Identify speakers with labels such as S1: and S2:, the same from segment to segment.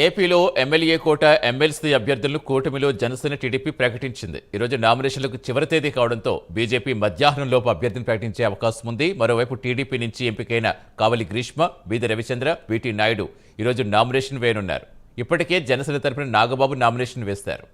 S1: ఏపీలో ఎమ్మెల్యే కోట ఎమ్మెల్సీ అభ్యర్థులను కూటమిలో జనసేన టీడీపీ ప్రకటించింది. ఈరోజు నామినేషన్లకు చివరి తేదీ కావడంతో బీజేపీ మధ్యాహ్నంలోపు అభ్యర్థిని ప్రకటించే అవకాశం ఉంది. మరోవైపు టీడీపీ నుంచి ఎంపికైన కావలి గ్రీష్మ, బీద రవిచంద్ర, వీటి నాయుడు ఈరోజు నామినేషన్ వేయనున్నారు. ఇప్పటికే జనసేన తరపున నాగబాబు నామినేషన్ వేశారు.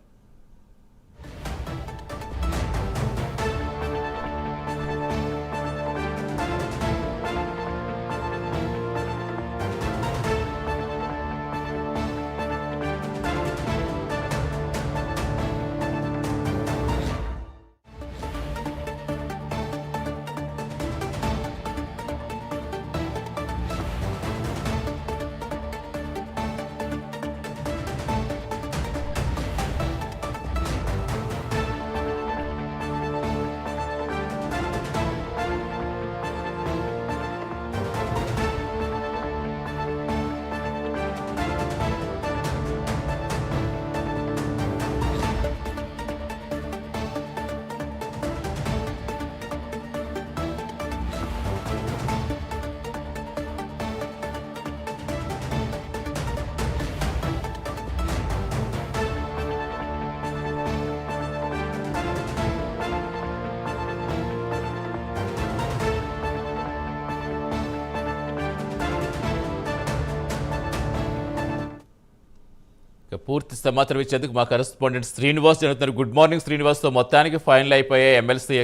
S1: పూర్తి సమాచారం ఇచ్చేందుకు మా కరెస్పాండెంట్ శ్రీనివాస్ జరుగుతున్నారు. Good morning Srinivas. తో మొత్తానికి ఫైనల్ అయిపోయే ఎమ్మెల్సీ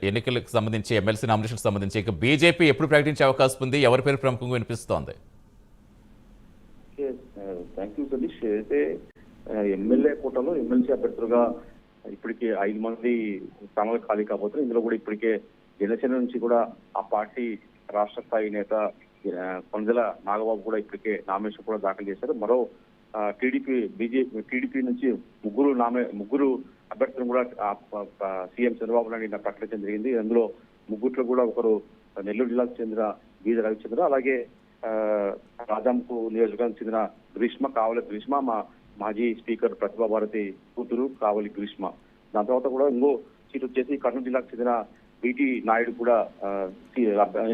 S1: ఎన్నికలకు సంబంధించి ఎమ్మెల్సీ నామినేషన్ సంబంధించి ఇక బీజేపీ ఎప్పుడు ప్రకటించే అవకాశం ఉంది? ఎవరి పేరు ప్రముఖంగా వినిపిస్తోంది?
S2: Thank you Satish. అయితే ఎమ్మెల్యే కోటలో ఎమ్మెల్సీ అభ్యర్థులుగా ఇప్పటికే 5 మంది స్థానాలు ఖాళీ కాబోతున్నారు. ఇందులో కూడా ఇప్పటికే జనసేన నుంచి కూడా ఆ పార్టీ రాష్ట్ర స్థాయి నేత కొందల నాగబాబు కూడా ఇప్పటికే నామినేషన్ కూడా దాఖలు చేశారు. మరో టీడీపీ నుంచి ముగ్గురు అభ్యర్థులను కూడా సీఎం చంద్రబాబు నాయుడు ప్రకటించడం జరిగింది. అందులో ముగ్గుట్లో కూడా ఒకరు నెల్లూరు జిల్లాకు చెందిన బీద రవిచంద్ర, అలాగే రాజాంకు నియోజకవర్గానికి చెందిన గ్రీష్మ, కావలి గ్రీష్మ, మాజీ స్పీకర్ ప్రతిభా భారతి కూతురు కావలి గ్రీష్మ. దాని తర్వాత కూడా ఇంకో సీట్ వచ్చేసి కర్నూలు జిల్లాకు చెందిన వీటి నాయుడు కూడా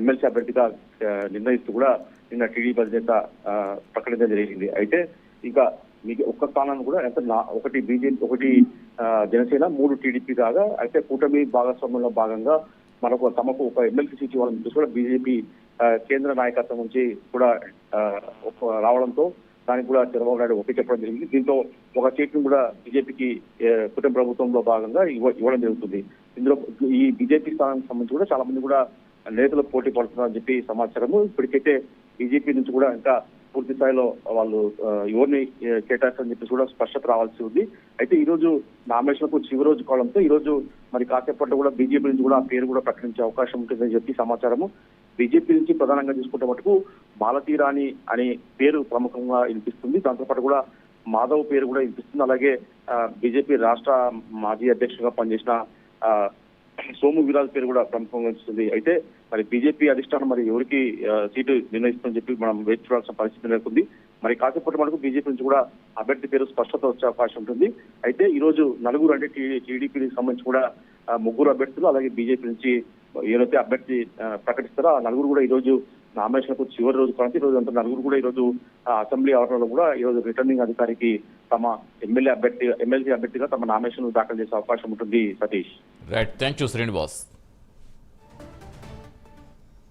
S2: ఎమ్మెల్సీ అభ్యర్థిగా నిర్ణయిస్తూ కూడా నిన్న టీడీపీ అధినేత ప్రకటించడం జరిగింది. అయితే ఇంకా మీకు ఒక్క స్థానాన్ని కూడా అంటే ఒకటి బీజేపీ, ఒకటి జనసేన, 3 టీడీపీ కాగా అయితే కూటమి భాగస్వామ్యంలో భాగంగా తమకు ఒక ఎమ్మెల్సీ సీట్ ఇవ్వాలని కూడా బీజేపీ కేంద్ర నాయకత్వం నుంచి కూడా రావడంతో దానికి కూడా చంద్రబాబు నాయుడు ఒప్పి చెప్పడం జరిగింది. దీంతో ఒక సీట్ను కూడా బీజేపీకి కూటమి ప్రభుత్వంలో భాగంగా ఇవ్వడం జరుగుతుంది. ఇందులో ఈ బీజేపీ స్థానానికి సంబంధించి కూడా చాలా మంది కూడా నేతలు పోటీ పడుతున్నారని చెప్పి సమాచారము. ఇప్పటికైతే బీజేపీ నుంచి కూడా ఇంకా పూర్తి స్థాయిలో వాళ్ళు ఎవరిని కేటాయిస్తారని చెప్పి కూడా స్పష్టత రావాల్సి ఉంది. అయితే ఈ రోజు నామినేషన్లకు చివరి రోజు కావడంతో ఈ రోజు మరి కాసేపట్లో కూడా బీజేపీ నుంచి కూడా ఆ పేరు కూడా ప్రకటించే అవకాశం ఉంటుందని చెప్పి సమాచారము. బీజేపీ నుంచి ప్రధానంగా చూసుకుంటే మటుకు మాలతీరాణి అనే పేరు ప్రముఖంగా వినిపిస్తుంది. దాంతోపాటు కూడా మాధవ్ పేరు కూడా వినిపిస్తుంది. అలాగే బీజేపీ రాష్ట్ర మాజీ అధ్యక్షుడిగా పనిచేసిన సోము వీరాజ్ పేరు కూడా ప్రముఖంగా వస్తుంది. అయితే మరి బీజేపీ అధిష్టానం మరి ఎవరికి సీటు నిర్ణయిస్తుందని చెప్పి మనం వేచి చూడాల్సిన పరిస్థితి నెలకొంది. మరి కాసేపటి మనకు బీజేపీ నుంచి కూడా అభ్యర్థి పేరు స్పష్టత వచ్చే అవకాశం ఉంటుంది. అయితే ఈ రోజు నలుగురు అంటే టీడీపీకి సంబంధించి కూడా 3 అభ్యర్థులు, అలాగే బీజేపీ నుంచి ఏదైతే అభ్యర్థి ప్రకటిస్తారో ఆ నలుగురు కూడా ఈ రోజు నామినేషన్కు చివరి రోజు కాబట్టి ఈ రోజు అంతా నలుగురు కూడా ఈ రోజు అసెంబ్లీ ఆవరణలో కూడా ఈ రోజు రిటర్నింగ్ అధికారికి తమ ఎమ్మెల్సీ అభ్యర్థిగా తమ నామినేషన్ దాఖలు చేసే అవకాశం ఉంటుంది. Satish.
S1: Right, thank you Srinivas.